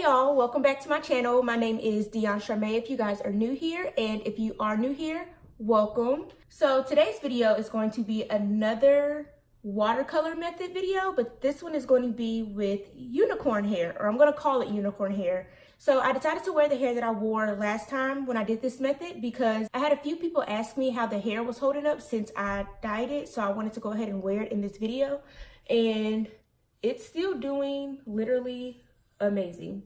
y'all, welcome back to my channel. My name is Dionne Charmae if you guys are new here, and if you are new here, welcome. So today's video is going to be another watercolor method video, but this one is going to be with unicorn hair, or I'm going to call it unicorn hair. So I decided to wear the hair that I wore last time when I did this method because I had a few people ask me how the hair was holding up since I dyed it, so I wanted to go ahead and wear it in this video, and it's still doing literally amazing.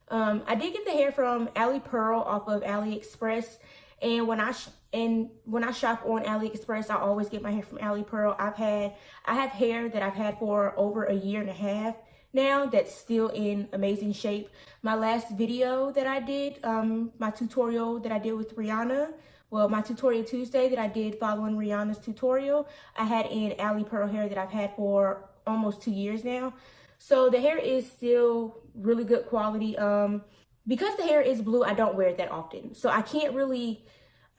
I did get the hair from Ali Pearl off of AliExpress, and when I shop on AliExpress, I always get my hair from Ali Pearl. I have hair that I've had for over a year and a half now that's still in amazing shape. My last video that I did, my tutorial that I did with Rihanna, well, my tutorial Tuesday that I did following Rihanna's tutorial, I had in Ali Pearl hair that I've had for almost 2 years now. So the hair is still really good quality. Because the hair is blue, I don't wear it that often. So I can't really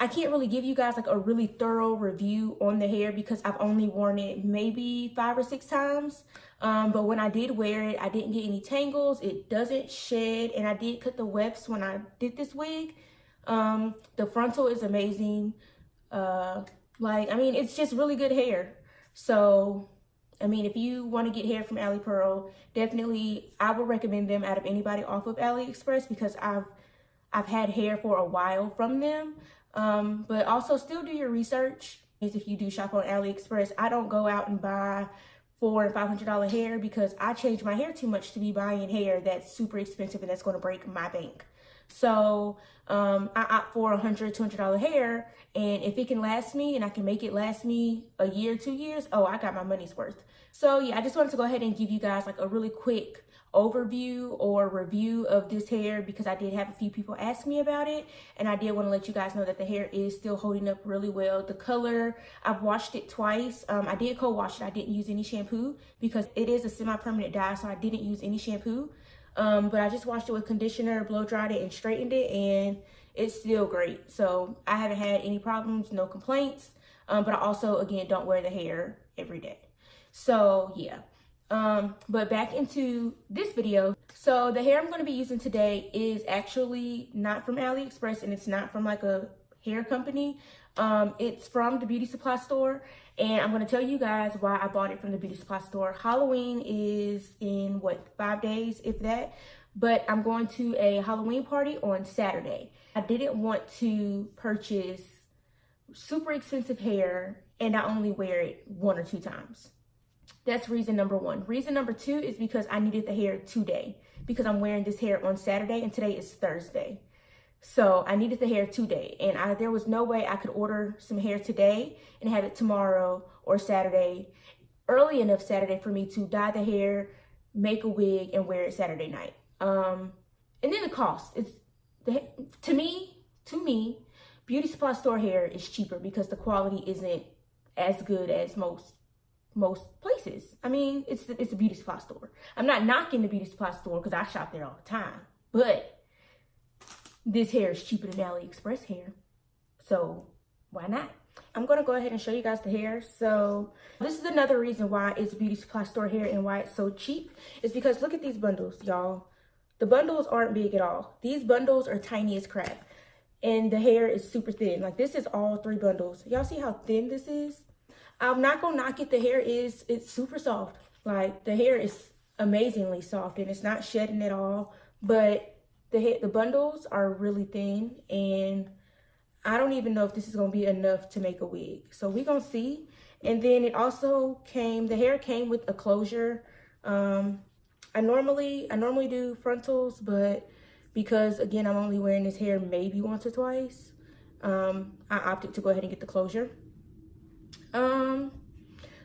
give you guys like a really thorough review on the hair because I've only worn it maybe 5 or 6 times. But when I did wear it, I didn't get any tangles. It doesn't shed, and I did cut the wefts when I did this wig. The frontal is amazing. It's just really good hair. So I mean, if you want to get hair from Ali Pearl, definitely I would recommend them out of anybody off of AliExpress because I've had hair for a while from them. But also still do your research. If you do shop on AliExpress, I don't go out and buy $400 and $500 hair because I change my hair too much to be buying hair that's super expensive and that's going to break my bank. So I opt for $100, $200 hair, and if it can last me and I can make it last me a year, 2 years, oh, I got my money's worth. So yeah, I just wanted to go ahead and give you guys like a really quick overview or review of this hair because I did have a few people ask me about it, and I did want to let you guys know that the hair is still holding up really well. The color, I've washed it twice. I did co-wash it. I didn't use any shampoo because it is a semi-permanent dye, so I didn't use any shampoo. But I just washed it with conditioner, blow dried it, and straightened it, and it's still great. So I haven't had any problems, no complaints. But I also, again, don't wear the hair every day. So yeah. But back into this video. So the hair I'm going to be using today is actually not from AliExpress, and it's not from like a hair company. It's from the beauty supply store, and I'm going to tell you guys why I bought it from the beauty supply store. Halloween is in 5 days, if that, but I'm going to a Halloween party on Saturday. I didn't want to purchase super expensive hair and I only wear it 1 or 2 times. That's reason number 1. Reason number 2 is because I needed the hair today because I'm wearing this hair on Saturday and today is Thursday. So I needed the hair today, and there was no way I could order some hair today and have it tomorrow or Saturday, early enough Saturday for me to dye the hair, make a wig, and wear it Saturday night. And then the cost, to me, beauty supply store hair is cheaper because the quality isn't as good as most places. I mean, it's a beauty supply store. I'm not knocking the beauty supply store because I shop there all the time, but this hair is cheaper than AliExpress hair, so why not? I'm going to go ahead and show you guys the hair. So this is another reason why it's beauty supply store hair and why it's so cheap. Is because look at these bundles, y'all. The bundles aren't big at all. These bundles are tiny as crap, and the hair is super thin. Like this is all 3 bundles. Y'all see how thin this is? I'm not gonna knock it. The hair it's super soft. Like the hair is amazingly soft and it's not shedding at all, but the bundles are really thin, and I don't even know if this is going to be enough to make a wig. So we're going to see. And then it also the hair came with a closure. I normally do frontals, but because, again, I'm only wearing this hair maybe once or twice, I opted to go ahead and get the closure.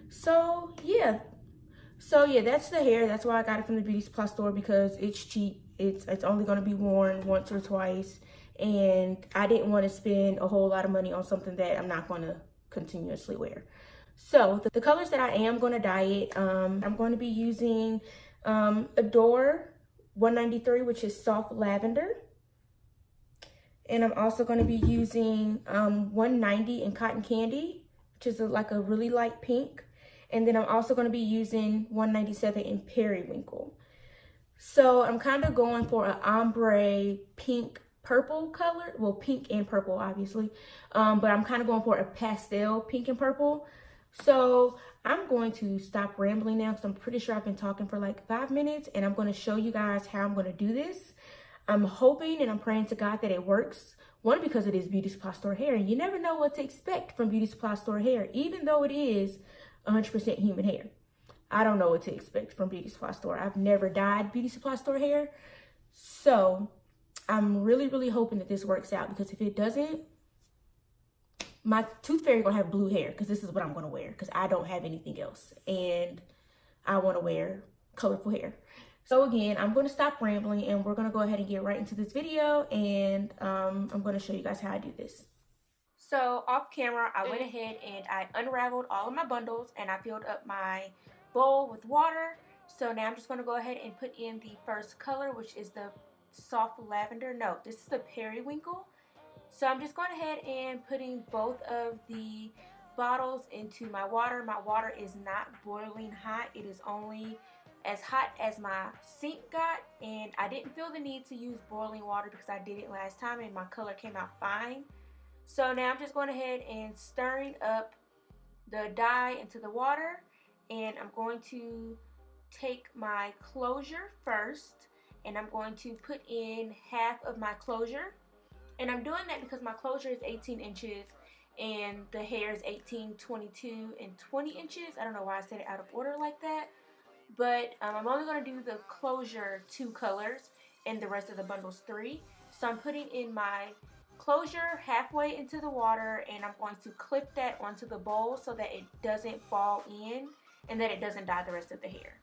So yeah, that's the hair. That's why I got it from the beauty supply store, because it's cheap. It's only going to be worn once or twice, and I didn't want to spend a whole lot of money on something that I'm not going to continuously wear. So the colors that I am going to dye it, I'm going to be using Adore 193, which is soft lavender, and I'm also going to be using 190 in cotton candy, which is like a really light pink, and then I'm also going to be using 197 in periwinkle. So I'm kind of going for an ombre pink purple color. Well, pink and purple, obviously. But I'm kind of going for a pastel pink and purple. So I'm going to stop rambling now because I'm pretty sure I've been talking for like 5 minutes, and I'm going to show you guys how I'm going to do this. I'm hoping and I'm praying to God that it works. One, because it is beauty supply store hair, and you never know what to expect from beauty supply store hair, even though it is 100% human hair. I don't know what to expect from beauty supply store. I've never dyed beauty supply store hair. So I'm really hoping that this works out, because if it doesn't, my tooth fairy gonna have blue hair, because this is what I'm gonna wear, because I don't have anything else and I want to wear colorful hair. So again, I'm going to stop rambling and we're going to go ahead and get right into this video, and I'm going to show you guys how I do this. So off camera, I went ahead and I unraveled all of my bundles and I filled up my bowl with water. So now I'm just going to go ahead and put in the first color, which is the soft lavender. No, this is the periwinkle. So I'm just going ahead and putting both of the bottles into my water. My water is not boiling hot. It is only as hot as my sink got, and I didn't feel the need to use boiling water because I did it last time and my color came out fine. So now I'm just going ahead and stirring up the dye into the water, and I'm going to take my closure first, and I'm going to put in half of my closure. And I'm doing that because my closure is 18 inches and the hair is 18, 22, and 20 inches. I don't know why I said it out of order like that. But I'm only going to do the closure 2 colors and the rest of the bundles 3. So I'm putting in my closure halfway into the water, and I'm going to clip that onto the bowl so that it doesn't fall in and that it doesn't dye the rest of the hair.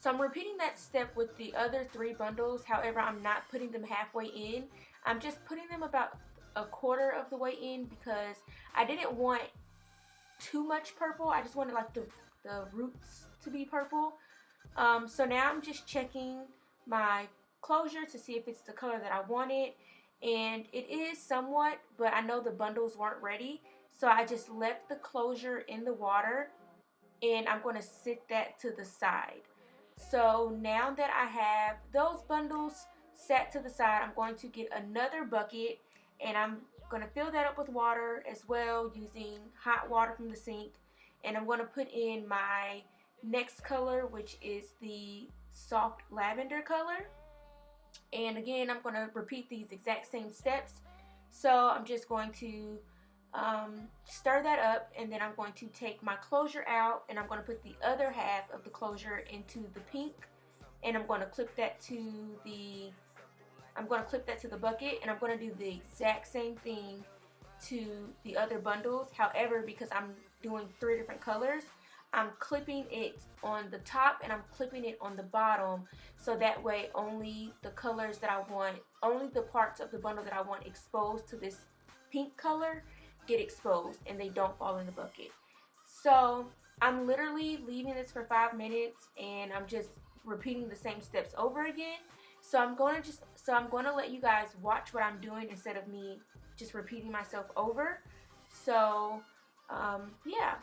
So I'm repeating that step with the other 3 bundles. However, I'm not putting them halfway in. I'm just putting them about a quarter of the way in because I didn't want too much purple. I just wanted like the roots to be purple. So now I'm just checking my closure to see if it's the color that I wanted, and it is somewhat, but I know the bundles weren't ready, so I just left the closure in the water and I'm going to sit that to the side. So now that I have those bundles set to the side, I'm going to get another bucket and I'm going to fill that up with water as well, using hot water from the sink, and I'm going to put in my next color, which is the soft lavender color. And again, I'm going to repeat these exact same steps. So I'm just going to stir that up, and then I'm going to take my closure out and I'm going to put the other half of the closure into the pink, and I'm going to clip that to the bucket, and I'm going to do the exact same thing to the other bundles. However, because I'm doing 3 different colors, I'm clipping it on the top and I'm clipping it on the bottom, so that way only the colors that I want, only the parts of the bundle that I want exposed to this pink color get exposed and they don't fall in the bucket. So I'm literally leaving this for 5 minutes and I'm just repeating the same steps over again. So I'm going to let you guys watch what I'm doing instead of me just repeating myself over. So yeah.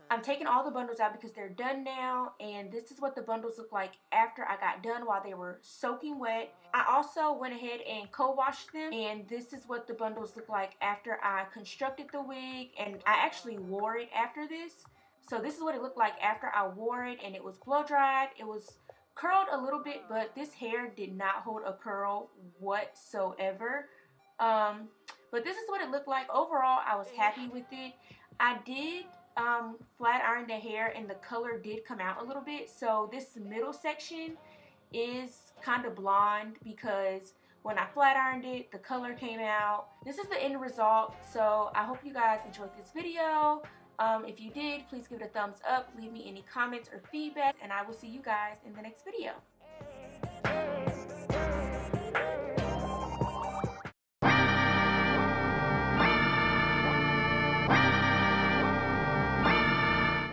I'm taking all the bundles out because they're done now, and this is what the bundles look like after I got done while they were soaking wet. I also went ahead and co-washed them, and this is what the bundles look like after I constructed the wig, and I actually wore it after this. So this is what it looked like after I wore it, and it was blow dried. It was curled a little bit, but this hair did not hold a curl whatsoever. But this is what it looked like. Overall, I was happy with it. I did flat iron the hair and the color did come out a little bit, so this middle section is kind of blonde because when I flat ironed it, the color came out. This is the end result, so I hope you guys enjoyed this video. If you did, please give it a thumbs up, leave me any comments or feedback, and I will see you guys in the next video.